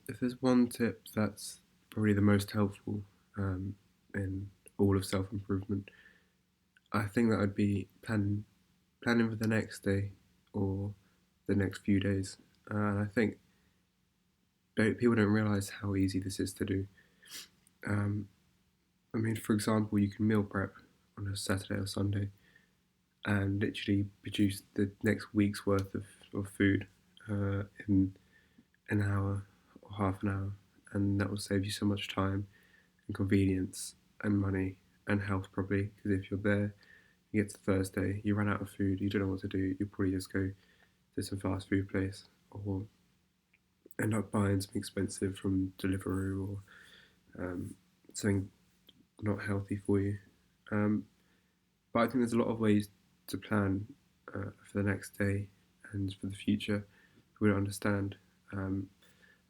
If there's one tip that's probably the most helpful in all of self improvement, I think that would be planning for the next day or the next few days. And I think people don't realize how easy this is to do. Um, I mean, for example, you can meal prep on a Saturday or Sunday and literally produce the next week's worth of food in an hour or half an hour, and that will save you so much time and convenience and money and health probably. Because if you're there, you get to Thursday, you run out of food, you don't know what to do, you probably just go to some fast food place or end up buying something expensive from Deliveroo or something not healthy for you. Um, but I think there's a lot of ways to plan for the next day and for the future for you to understand. Um,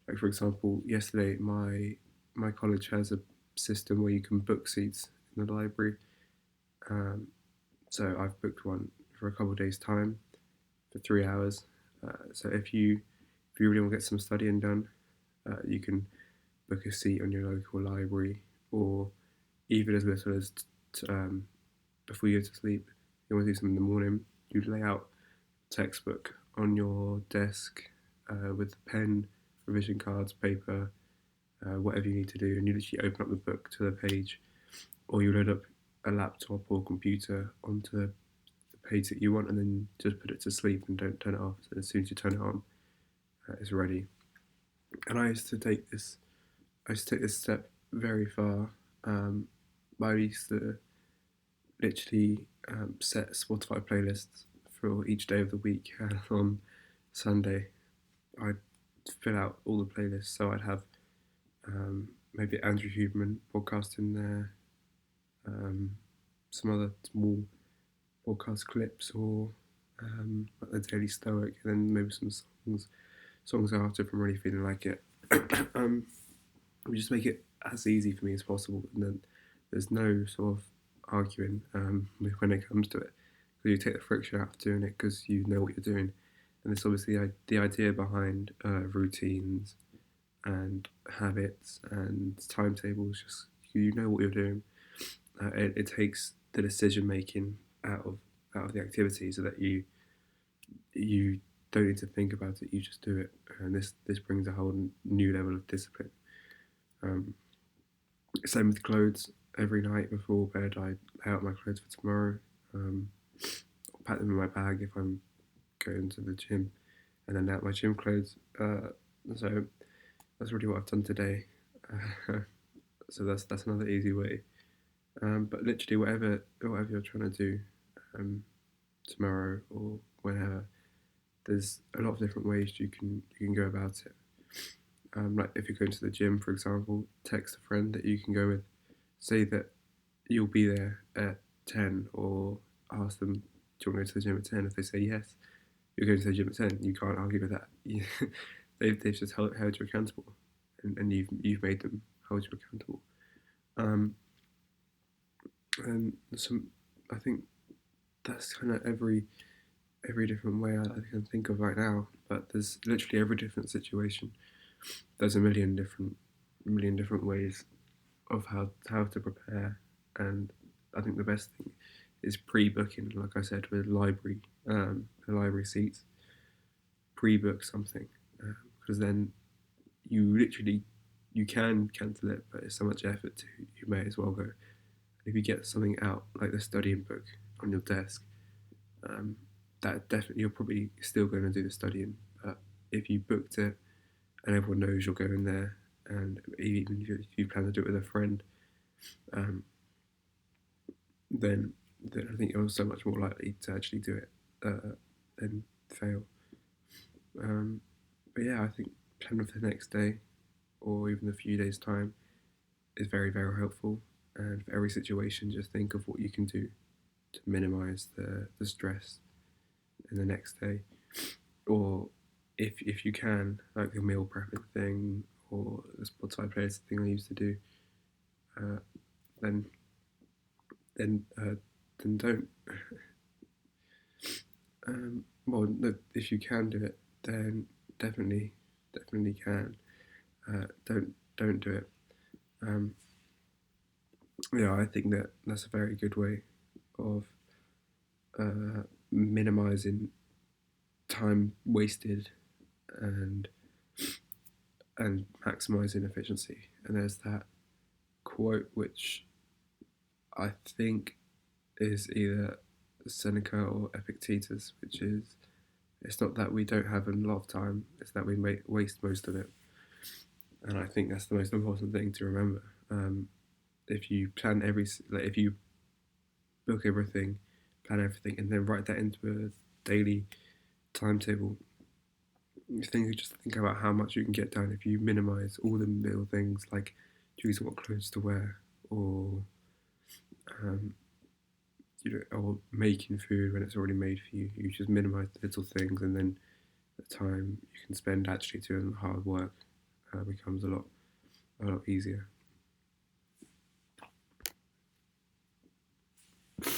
like for example, yesterday my college has a system where you can book seats in the library. Um, so I've booked one for a couple of days' time for 3 hours. So if you really want to get some studying done, you can book a seat on your local library, or even as little as before you go to sleep, you want to do something in the morning, you lay out a textbook on your desk with a pen, revision cards, paper, whatever you need to do, and you literally open up the book to the page, or you load up a laptop or computer onto the page that you want, and then just put it to sleep and don't turn it off. So as soon as you turn it on, it's ready. And I used to take this step very far. Um, I used to literally set Spotify playlists for each day of the week, and on Sunday, I'd fill out all the playlists. So I'd have maybe Andrew Huberman podcast in there, um, some other small podcast clips, or like the Daily Stoic, and then maybe some songs after if I'm really feeling like it. um, we just make it as easy for me as possible, and then there's no sort of arguing when it comes to it. Because you take the friction out of doing it because you know what you're doing, and it's obviously the idea behind routines and habits and timetables. Just you know what you're doing. It takes the decision making out of the activity, so that you don't need to think about it. You just do it, and this brings a whole new level of discipline. Um, Same with clothes. Every night before bed, I lay out my clothes for tomorrow. I'll pack them in my bag if I'm going to the gym, and then out my gym clothes. So that's really what I've done today. So that's another easy way. But literally, whatever you're trying to do um, tomorrow or whenever, there's a lot of different ways you can go about it. Like if you're going to the gym, for example, text a friend that you can go with. Say that you'll be there at 10, or ask them, do you want to go to the gym at 10? If they say yes, you're going to the gym at 10. You can't argue with that. They've just held you accountable, and you've made them hold you accountable. Um, and some, I think that's kind of every different way I can think of right now. But there's literally every different situation. There's a million different ways of how to prepare, and I think the best thing is pre-booking. Like I said, with the library seats, pre-book something, because then you literally you can cancel it, but it's so much effort to you may as well go. If you get something out like the studying book on your desk, um, that definitely you're probably still going to do the studying. But if you booked it and everyone knows you're going there, and even if you plan to do it with a friend, um, then I think you're so much more likely to actually do it than fail. But yeah, I think planning for the next day or even a few days' time is very, very helpful. And for every situation, just think of what you can do to minimize the stress in the next day. Or if you can, like the meal prepping thing or the Spotify playlist thing I used to do, uh, then then uh, then don't. Well, no, if you can do it, then definitely can. don't do it. Um, yeah, I think that that's a very good way of minimizing time wasted and maximizing efficiency. And there's that quote which I think is either Seneca or Epictetus, which is it's not that we don't have a lot of time, it's that we waste most of it. And I think that's the most important thing to remember. If you plan if you book everything, plan everything, and then write that into a daily timetable, just think about how much you can get done if you minimize all the little things like choosing what clothes to wear, or um, or making food when it's already made for you. You just minimize the little things, and then the time you can spend actually doing the hard work becomes a lot easier.